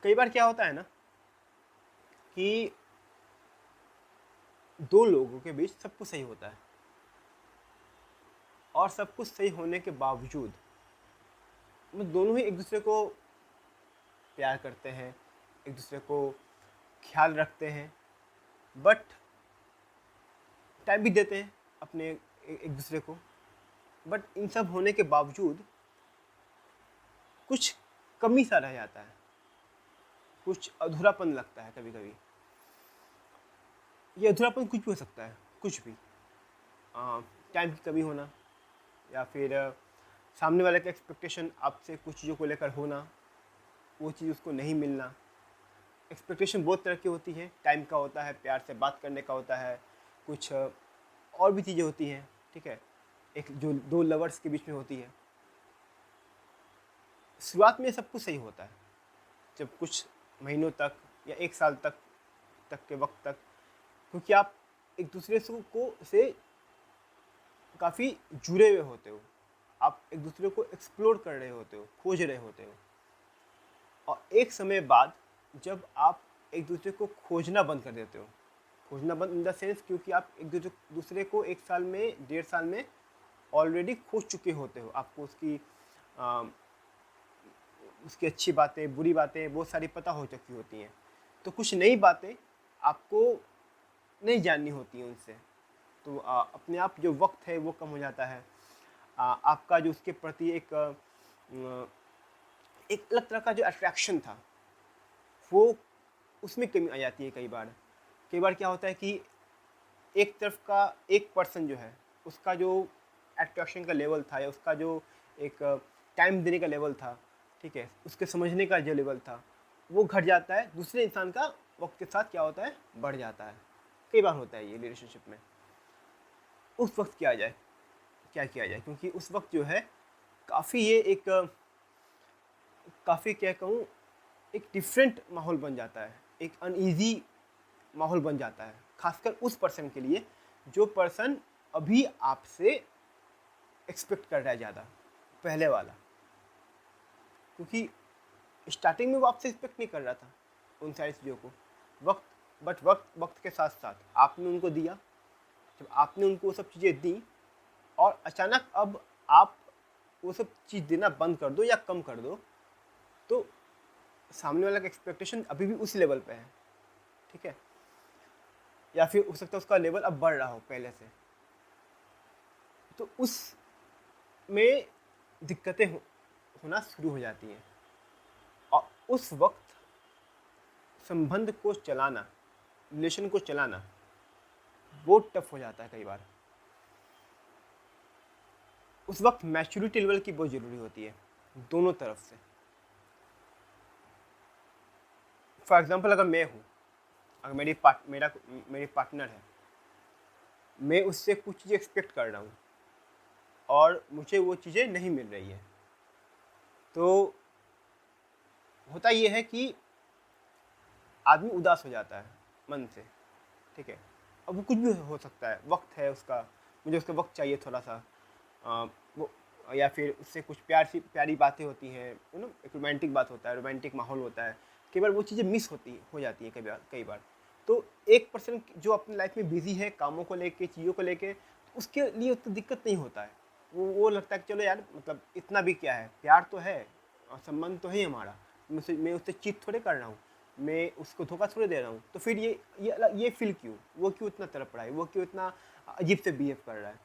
कई बार क्या होता है ना कि दो लोगों के बीच सब कुछ सही होता है, और सब कुछ सही होने के बावजूद दोनों ही एक दूसरे को प्यार करते हैं, एक दूसरे को ख्याल रखते हैं, बट टाइम भी देते हैं अपने एक दूसरे को। बट इन सब होने के बावजूद कुछ कमी सा रह जाता है, कुछ अधूरापन लगता है कभी कभी। ये अधूरापन कुछ भी हो सकता है, कुछ भी। टाइम की कमी होना, या फिर सामने वाले का एक्सपेक्टेशन आपसे कुछ चीज़ों को लेकर होना, वो चीज़ उसको नहीं मिलना। एक्सपेक्टेशन बहुत तरह की होती है, टाइम का होता है, प्यार से बात करने का होता है, कुछ और भी चीज़ें होती हैं, ठीक है, एक जो दो लवर्स के बीच में होती है। शुरुआत में सब कुछ सही होता है, जब कुछ महीनों तक या एक साल तक के वक्त तक, क्योंकि आप एक दूसरे से काफ़ी जुड़े हुए होते हो, आप एक दूसरे को एक्सप्लोर कर रहे होते हो, खोज रहे होते हो। और एक समय बाद जब आप एक दूसरे को खोजना बंद कर देते हो, खोजना बंद इन द सेंस, क्योंकि आप एक दूसरे को एक साल में, 1.5 साल में ऑलरेडी खोज चुके होते हो, आपको उसकी अच्छी बातें, बुरी बातें बहुत सारी पता हो चुकी होती हैं, तो कुछ नई बातें आपको नहीं जाननी होती हैं उनसे। तो अपने आप जो वक्त है वो कम हो जाता है। आपका जो उसके प्रति एक अलग तरह का जो अट्रैक्शन था, वो उसमें कमी आ जाती है। कई बार क्या होता है कि एक तरफ का एक पर्सन जो है, उसका जो अट्रैक्शन का लेवल था, या उसका जो एक टाइम देने का लेवल था, ठीक है, उसके समझने का जो लेवल था, वो घट जाता है। दूसरे इंसान का वक्त के साथ क्या होता है, बढ़ जाता है। कई बार होता है ये रिलेशनशिप में। उस वक्त क्या किया जाए, क्योंकि उस वक्त जो है काफ़ी ये एक काफ़ी क्या कहूँ, एक डिफरेंट माहौल बन जाता है, एक अनईजी माहौल बन जाता है, खासकर उस पर्सन के लिए जो पर्सन अभी आपसे एक्सपेक्ट कर रहा है ज़्यादा, पहले वाला। क्योंकि स्टार्टिंग में वो आपसे एक्सपेक्ट नहीं कर रहा था उन सारी चीज़ों को, वक्त के साथ साथ आपने उनको दिया। जब आपने उनको वो सब चीज़ें दी, और अचानक अब आप वो सब चीज़ देना बंद कर दो या कम कर दो, तो सामने वाला का एक्सपेक्टेशन अभी भी उस लेवल पे है, ठीक है, या फिर हो सकता है उसका लेवल अब बढ़ रहा हो पहले से। तो उस में दिक्कतें होना शुरू हो जाती हैं, और उस वक्त संबंध को चलाना, रिलेशन को चलाना बहुत टफ हो जाता है कई बार। उस वक्त मैच्योरिटी लेवल की बहुत ज़रूरी होती है दोनों तरफ से। फॉर एग्जांपल, अगर मैं हूँ, अगर मेरी पार्टनर है, मैं उससे कुछ चीज़ें एक्सपेक्ट कर रहा हूँ और मुझे वो चीज़ें नहीं मिल रही है, तो होता ये है कि आदमी उदास हो जाता है मन से, ठीक है। अब वो कुछ भी हो सकता है, वक्त है उसका, मुझे उसका वक्त चाहिए थोड़ा सा, वो, या फिर उससे कुछ प्यारी बातें होती हैं, एक रोमांटिक बात होता है, रोमांटिक माहौल होता है। कई बार वो चीज़ें मिस हो जाती हैं कई बार। तो एक पर्सन जो अपनी लाइफ में बिजी है, कामों को लेके, चीज़ों को लेके, तो उसके लिए उतना दिक्कत नहीं होता है। वो लगता है कि चलो यार, मतलब इतना भी क्या है, प्यार तो है और संबंध तो है हमारा, मैं उससे चीट थोड़े कर रहा हूँ, मैं उसको धोखा थोड़े दे रहा हूँ, तो फिर ये फील क्यों, वो क्यों इतना तड़प रहा है, वो क्यों इतना अजीब से बिहेव कर रहा है।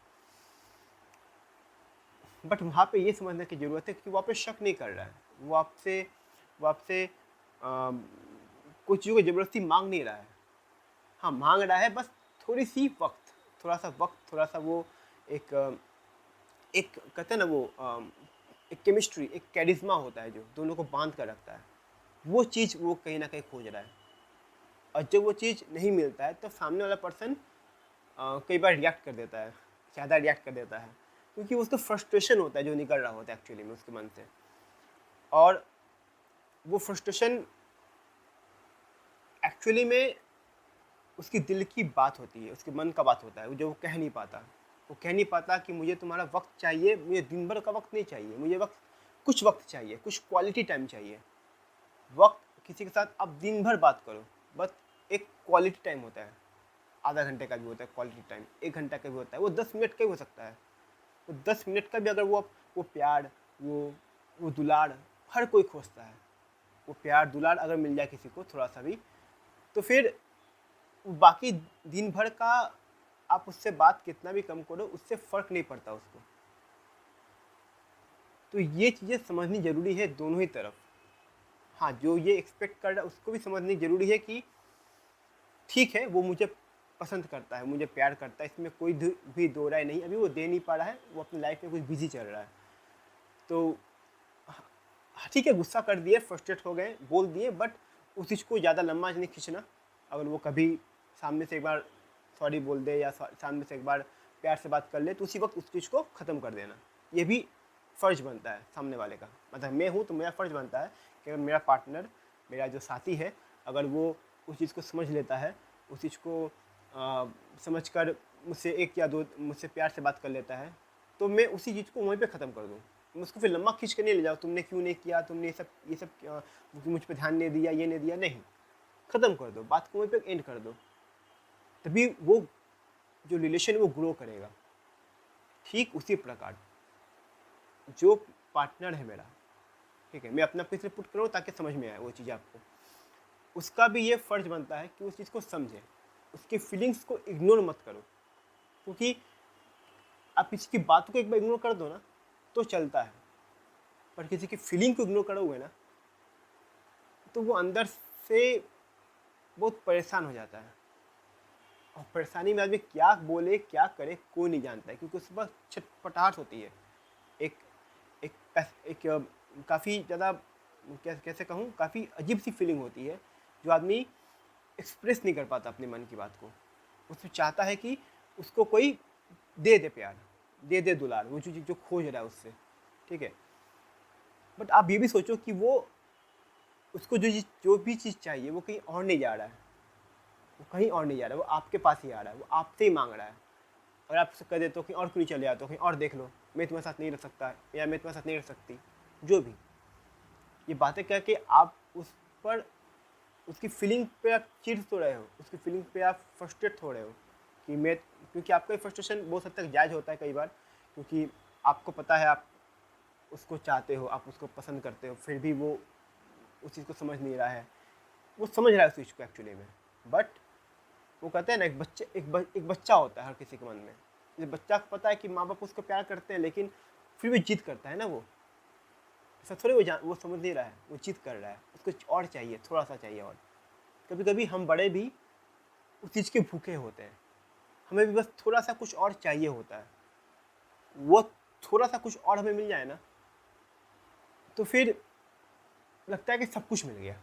बट वहाँ पे ये समझने की ज़रूरत है कि वो आप पे शक नहीं कर रहा है, वो आपसे कुछ चीज़ों की ज़बरदस्ती मांग नहीं रहा है। हाँ, मांग रहा है बस थोड़ी सी वक्त, थोड़ा सा वो एक एक कहते हैं ना, वो एक केमिस्ट्री, एक कैरिज्मा होता है जो दोनों को बांध कर रखता है, वो चीज़ वो कहीं ना कहीं खोज रहा है। और जब वो चीज़ नहीं मिलता है, तो सामने वाला पर्सन कई बार रिएक्ट कर देता है, ज़्यादा रिएक्ट कर देता है, क्योंकि उसका फ्रस्ट्रेशन होता है जो निकल रहा होता है एक्चुअली में उसके मन से। और वो फ्रस्ट्रेशन एक्चुअली में उसकी दिल की बात होती है, उसके मन का बात होता है, जो वो कह नहीं पाता। वो कह नहीं पाता कि मुझे तुम्हारा वक्त चाहिए, मुझे दिन भर का वक्त नहीं चाहिए, मुझे कुछ वक्त चाहिए, कुछ क्वालिटी टाइम चाहिए। वक्त किसी के साथ आप दिन भर बात करो, बस एक क्वालिटी टाइम होता है, आधा घंटे का भी होता है क्वालिटी टाइम, 1 घंटा का भी होता है, वो 10 मिनट का भी हो सकता है। वो 10 मिनट का भी अगर वो प्यार, वो दुलार हर कोई खोजता है। वो प्यार दुलार अगर मिल जाए किसी को थोड़ा सा भी, तो फिर बाकी दिन भर का आप उससे बात कितना भी कम करो, उससे फ़र्क नहीं पड़ता उसको। तो ये चीज़ें समझनी ज़रूरी है दोनों ही तरफ। हाँ, जो ये एक्सपेक्ट कर रहा है उसको भी समझनी ज़रूरी है कि ठीक है, वो मुझे पसंद करता है, मुझे प्यार करता है, इसमें कोई भी दो राय नहीं। अभी वो दे नहीं पा रहा है, वो अपनी लाइफ में कुछ बिजी चल रहा है। तो ठीक है, गुस्सा कर दिए, फ्रस्ट्रेट हो गए, बोल दिए, बट उस चीज़ को ज़्यादा लंबा नहीं खींचना। अगर वो कभी सामने से एक बार सॉरी बोल दे या सामने से एक बार प्यार से बात कर ले, तो उसी वक्त उस चीज़ को ख़त्म कर देना। ये भी फ़र्ज़ बनता है सामने वाले का। मतलब मैं हूँ तो मेरा फ़र्ज़ बनता है कि अगर मेरा पार्टनर, मेरा जो साथी है, अगर वो उस चीज़ को समझ लेता है, उस चीज़ को समझ कर मुझसे एक या दो मुझसे प्यार से बात कर लेता है, तो मैं उसी चीज़ को वहीं पे ख़त्म कर दूँ। मैं उसको फिर लम्बा खींच के नहीं ले जाऊँ, तुमने क्यों नहीं किया, तुमने ये सब मुझ पे ध्यान नहीं दिया, ये नहीं दिया, नहीं। ख़त्म कर दो, बात को वहीं पे एंड कर दो। तभी वो जो रिलेशन है वो ग्रो करेगा। ठीक उसी प्रकार जो पार्टनर है मेरा, ठीक है, मैं अपना फिर से पुट करूँ ताकि समझ में आए वो चीज़ आपको, उसका भी ये फ़र्ज़ बनता है कि उस चीज़ को समझे, उसकी फीलिंग्स को इग्नोर मत करो। क्योंकि आप किसी की बातों को एक बार इग्नोर कर दो ना तो चलता है, पर किसी की फीलिंग को इग्नोर करोगे ना तो वो अंदर से बहुत परेशान हो जाता है। और परेशानी में आदमी क्या बोले क्या करे कोई नहीं जानता है, क्योंकि उसके पास छटपटाहट होती है। एक एक काफ़ी ज़्यादा कैसे कहूँ, काफ़ी अजीब सी फीलिंग होती है जो आदमी एक्सप्रेस नहीं कर पाता अपने मन की बात को। उसमें चाहता है कि उसको कोई दे दे प्यार, दे दे दुलार, वो जो खोज रहा है उससे, ठीक है। बट आप ये भी सोचो कि वो उसको जो भी चीज़ चाहिए वो कहीं और नहीं जा रहा है, वो कहीं और नहीं जा रहा है, वो आपके पास ही आ रहा है, वो आपसे ही मांग रहा है। और आप उससे कह देते हो कि और क्यों नहीं चले जाते हो, कहीं और देख लो, मैं तुम्हारे साथ नहीं रह सकता या मैं तुम्हारे साथ नहीं रह सकती, जो भी ये बातें कह के आप उस पर, उसकी फीलिंग पे आप चिढ़ तो रहे हो, उसकी फीलिंग पे आप फ्रस्ट्रेट हो रहे हो कि मैं, क्योंकि आपका फ्रस्ट्रेशन बहुत हद तक जायज़ होता है कई बार, क्योंकि आपको पता है आप उसको चाहते हो, आप उसको पसंद करते हो, फिर भी वो उस चीज़ को समझ नहीं रहा है। वो समझ रहा है उस चीज़ को एक्चुअली में, बट वो कहते हैं ना, एक बच्चा होता है हर किसी के मन में। जब बच्चा को पता है कि माँ बाप उसको प्यार करते हैं, लेकिन फिर भी जिद करता है ना, वो ऐसा थोड़ी वो समझ नहीं रहा है, वो जिद कर रहा है, उसको और चाहिए, थोड़ा सा चाहिए और। कभी कभी हम बड़े भी उस चीज़ के भूखे होते हैं, हमें भी बस थोड़ा सा कुछ और चाहिए होता है। वो थोड़ा सा कुछ और हमें मिल जाए ना तो फिर लगता है कि सब कुछ मिल गया।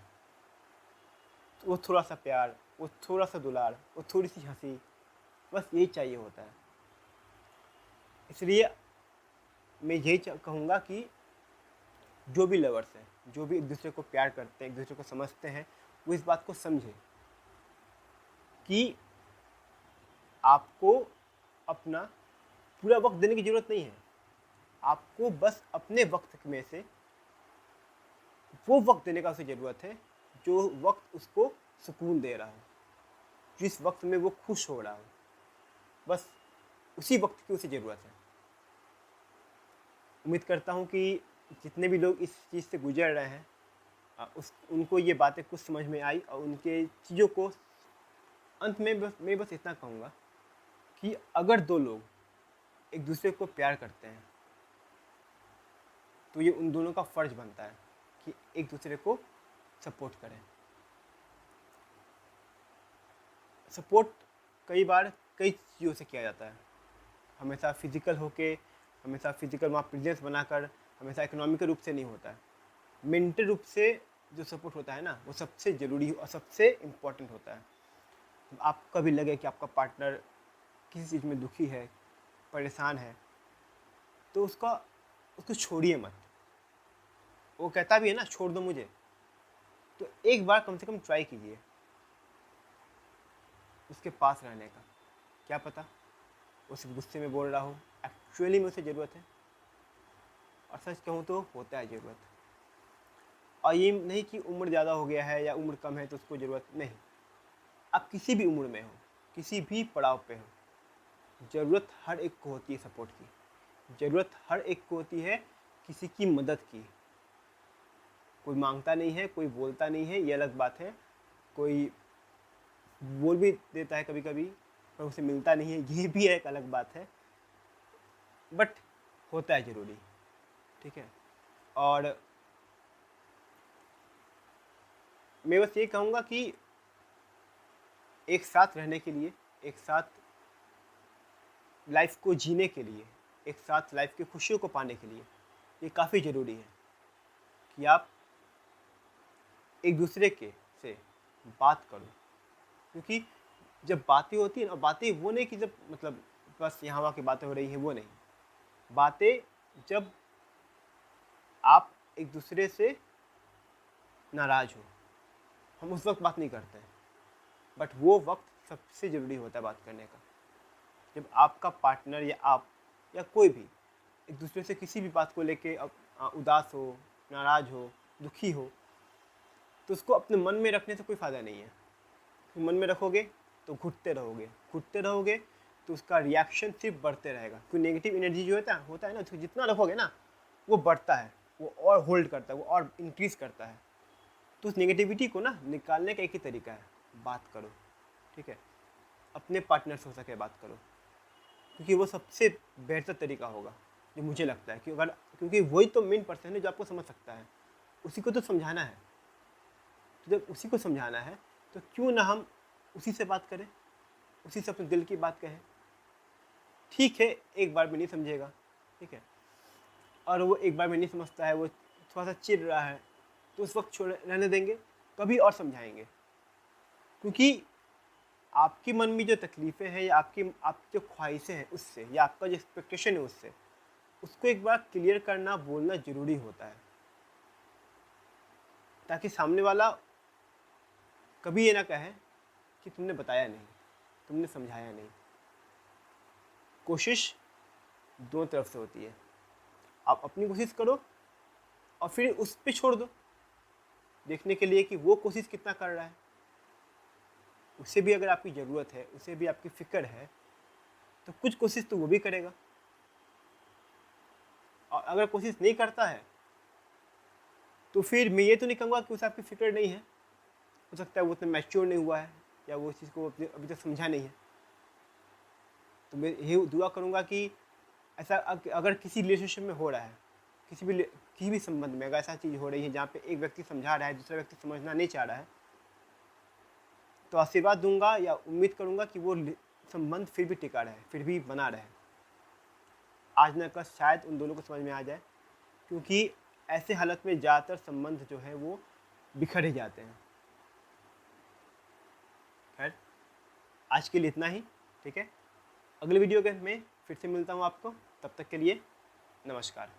तो वो थोड़ा सा प्यार, वो थोड़ा सा दुलार, वो थोड़ी सी हंसी, बस यही चाहिए होता है। इसलिए मैं यही कहूँगा कि जो भी लवर्स हैं, जो भी एक दूसरे को प्यार करते हैं, एक दूसरे को समझते हैं, वो इस बात को समझे कि आपको अपना पूरा वक्त देने की ज़रूरत नहीं है। आपको बस अपने वक्त में से वो वक्त देने का उसे ज़रूरत है जो वक्त उसको सुकून दे रहा हो, जिस वक्त में वो खुश हो रहा हो, बस उसी वक्त की उसे ज़रूरत है। उम्मीद करता हूँ कि जितने भी लोग इस चीज़ से गुजर रहे हैं उनको ये बातें कुछ समझ में आई, और उनके चीज़ों को अंत में मैं बस इतना कहूँगा कि अगर दो लोग एक दूसरे को प्यार करते हैं तो ये उन दोनों का फ़र्ज़ बनता है कि एक दूसरे को सपोर्ट करें। सपोर्ट कई बार कई चीज़ों से किया जाता है, हमेशा फिज़िकल होके, हमेशा फिज़िकल वहाँ प्रेजेंस बनाकर, हमेशा इकोनॉमिकल रूप से नहीं होता है। मेंटल रूप से जो सपोर्ट होता है ना, वो सबसे ज़रूरी और सबसे इम्पोर्टेंट होता है। आपको कभी लगे कि आपका पार्टनर किसी चीज़ में दुखी है, परेशान है, तो उसको छोड़िए मत। वो कहता भी है ना, छोड़ दो मुझे, तो एक बार कम से कम ट्राई कीजिए उसके पास रहने का। क्या पता वो सिर्फ गुस्से में बोल रहा हो, एक्चुअली में उसे ज़रूरत है। और सच कहूँ तो होता है ज़रूरत। और ये नहीं कि उम्र ज़्यादा हो गया है या उम्र कम है तो उसको ज़रूरत नहीं। आप किसी भी उम्र में हो, किसी भी पड़ाव पे हो, ज़रूरत हर एक को होती है सपोर्ट की, ज़रूरत हर एक को होती है किसी की मदद की। कोई मांगता नहीं है, कोई बोलता नहीं है, ये अलग बात है। कोई बोल भी देता है कभी कभी पर उसे मिलता नहीं है, ये भी एक अलग बात है, बट होता है ज़रूरी, ठीक है। और मैं बस ये कहूँगा कि एक साथ रहने के लिए, एक साथ लाइफ को जीने के लिए, एक साथ लाइफ की खुशियों को पाने के लिए ये काफ़ी ज़रूरी है कि आप एक दूसरे के से बात करो। क्योंकि जब बातें होती हैं ना, बातें वो नहीं कि जब मतलब बस यहाँ वहाँ की बातें हो रही हैं, वो नहीं। बातें जब आप एक दूसरे से नाराज़ हो, हम उस वक्त बात नहीं करते हैं, बट वो वक्त सबसे ज़रूरी होता है बात करने का। जब आपका पार्टनर या आप या कोई भी एक दूसरे से किसी भी बात को लेके उदास हो, नाराज़ हो, दुखी हो, तो उसको अपने मन में रखने से कोई फ़ायदा नहीं है। मन में रखोगे तो घुटते रहोगे तो उसका रिएक्शन सिर्फ बढ़ते रहेगा। क्योंकि नेगेटिव एनर्जी जो होता है ना, उसको जितना रखोगे ना वो बढ़ता है, वो और होल्ड करता है, वो और इंक्रीज़ करता है। तो उस नेगेटिविटी को ना निकालने का एक ही तरीका है, बात करो, ठीक है। अपने पार्टनर से हो सके बात करो, क्योंकि वो सबसे बेहतर तरीका होगा जो मुझे लगता है। क्योंकि वही तो मेन पर्सन है जो आपको समझ सकता है, उसी को तो समझाना है। तो जब उसी को समझाना है तो क्यों ना हम उसी से बात करें, उसी से अपने दिल की बात कहें। ठीक है, एक बार में नहीं समझेगा, ठीक है, और वो एक बार में नहीं समझता है, वो थोड़ा सा चिढ़ रहा है, तो उस वक्त छोड़ रहने देंगे, कभी और समझाएंगे। क्योंकि आपके मन में जो तकलीफ़ें हैं या आपकी जो ख्वाहिशें हैं उससे, या आपका जो एक्सपेक्टेशन है उससे, उसको एक बार क्लियर करना, बोलना ज़रूरी होता है, ताकि सामने वाला कभी ये ना कहे कि तुमने बताया नहीं, तुमने समझाया नहीं। कोशिश दोनों तरफ से होती है। आप अपनी कोशिश करो और फिर उस पर छोड़ दो, देखने के लिए कि वो कोशिश कितना कर रहा है। उसे भी अगर आपकी ज़रूरत है, उसे भी आपकी फ़िक्र है, तो कुछ कोशिश तो वो भी करेगा। और अगर कोशिश नहीं करता है तो फिर मैं ये तो नहीं कहूँगा कि उसे आपकी फ़िक्र नहीं है। हो सकता है वो उतना मैच्योर नहीं हुआ है या वो इस चीज़ को अभी तक समझा नहीं है। तो मैं यही दुआ करूँगा कि ऐसा अगर किसी रिलेशनशिप में हो रहा है, किसी भी संबंध में अगर ऐसा चीज़ हो रही है जहाँ पे एक व्यक्ति समझा रहा है, दूसरा व्यक्ति समझना नहीं चाह रहा है, तो आशीर्वाद दूंगा या उम्मीद करूँगा कि वो संबंध फिर भी टिका रहे, फिर भी बना रहे। आज न कल शायद उन दोनों को समझ में आ जाए, क्योंकि ऐसे हालत में ज़्यादातर संबंध जो है वो बिखर ही जाते हैं। खैर, आज के लिए इतना ही, ठीक है। अगले वीडियो के में फिर से मिलता हूँ आपको, तब तक के लिए नमस्कार।